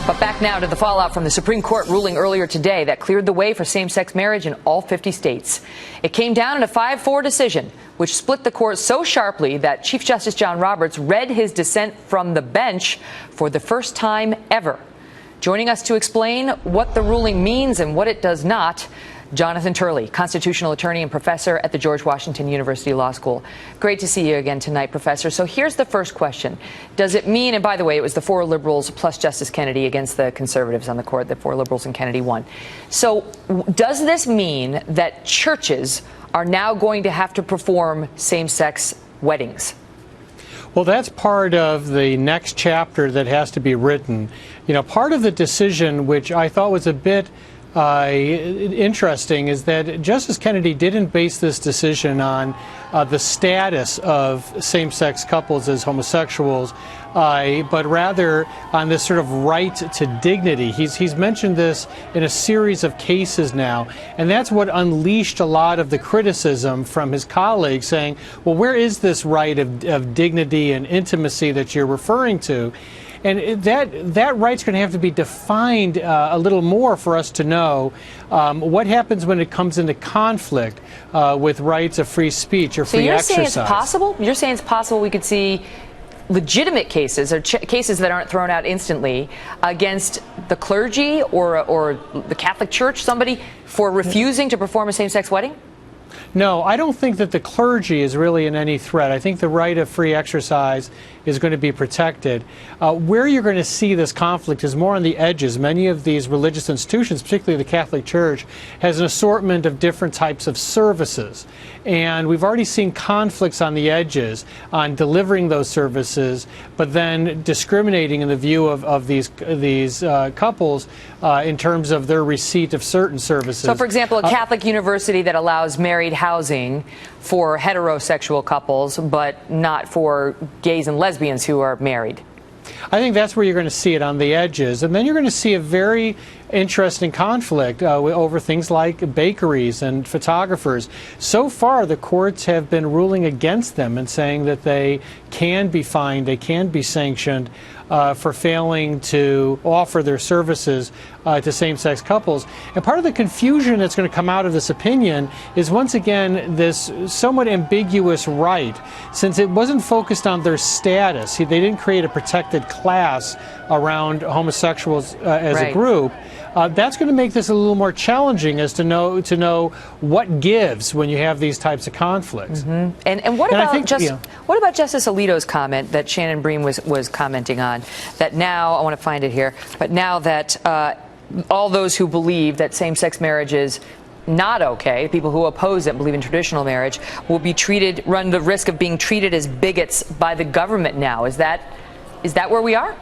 But back now to the fallout from the Supreme Court ruling earlier today that cleared the way for same-sex marriage in all 50 states. It came down in a 5-4 decision, which split the court so sharply that Chief Justice John Roberts read his dissent from the bench for the first time ever. Joining us to explain what the ruling means and what it does not, Jonathan Turley, constitutional attorney and professor at the George Washington University Law School. Great to see you again tonight, Professor. So here's the first question. Does it mean, and by the way, it was the 4 liberals plus Justice Kennedy against the conservatives on the court, the 4 liberals and Kennedy won. So does this mean that churches are now going to have to perform same-sex weddings? Well, that's part of the next chapter that has to be written. You know, part of the decision, which I thought was a bit interesting, is that Justice Kennedy didn't base this decision on the status of same-sex couples as homosexuals, but rather on this sort of right to dignity. He's mentioned this in a series of cases now, and that's what unleashed a lot of the criticism from his colleagues, saying, well, where is this right of dignity and intimacy that you're referring to? And that right's going to have to be defined a little more for us to know what happens when it comes into conflict with rights of free speech or free exercise. So you're saying it's possible? You're saying it's possible we could see legitimate cases or cases that aren't thrown out instantly against the clergy or the Catholic Church, somebody, for refusing to perform a same-sex wedding? No, I don't think that the clergy is really in any threat. I think the right of free exercise is going to be protected. Where you're going to see this conflict is more on the edges. Many of these religious institutions, particularly the Catholic Church, has an assortment of different types of services. And we've already seen conflicts on the edges on delivering those services, but then discriminating in the view of these couples in terms of their receipt of certain services. So, for example, a Catholic university that allows married housing for heterosexual couples, but not for gays and lesbians who are married. I think that's where you're going to see it, on the edges. And then you're going to see a very interesting conflict over things like bakeries and photographers. So far, the courts have been ruling against them and saying that they can be fined, they can be sanctioned for failing to offer their services to same-sex couples. And part of the confusion that's going to come out of this opinion is, once again, this somewhat ambiguous right, since it wasn't focused on their status. They didn't create a protected class around homosexuals as a group. That's going to make this a little more challenging as to know what gives when you have these types of conflicts. Mm-hmm. And what about Justice Alito's comment that Shannon Bream was commenting on, that now, I want to find it here, but now that all those who believe that same-sex marriage is not okay, people who oppose it, believe in traditional marriage, will be run the risk of being treated as bigots by the government now. Is that where we are?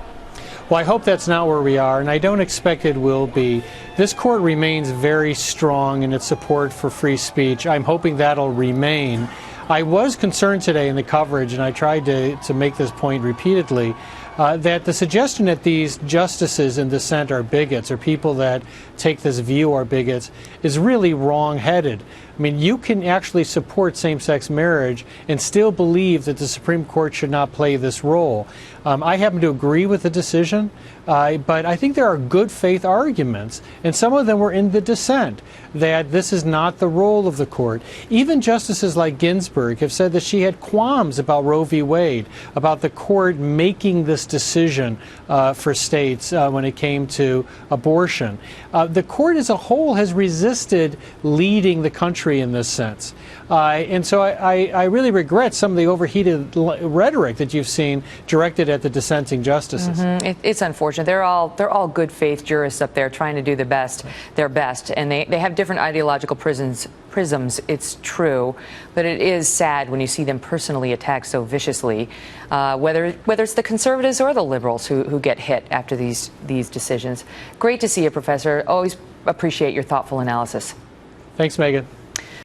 Well, I hope that's not where we are, and I don't expect it will be. This court remains very strong in its support for free speech. I'm hoping that'll remain. I was concerned today in the coverage, and I tried to make this point repeatedly, that the suggestion that these justices in dissent are bigots, or people that take this view are bigots, is really wrong-headed. I mean, you can actually support same-sex marriage and still believe that the Supreme Court should not play this role. I happen to agree with the decision, but I think there are good faith arguments, and some of them were in the dissent, that this is not the role of the court. Even justices like Ginsburg have said that she had qualms about Roe v. Wade, about the court making this decision for states when it came to abortion. The court as a whole has resisted leading the country in this sense. And so I really regret some of the overheated rhetoric that you've seen directed at the dissenting justices. Mm-hmm. It's unfortunate. They're all good faith jurists up there trying to do their best, and they have different ideological prisms, it's true, but it is sad when you see them personally attacked so viciously, whether it's the conservatives or the liberals who get hit after these decisions. Great to see you, Professor. Always appreciate your thoughtful analysis. Thanks, Megan.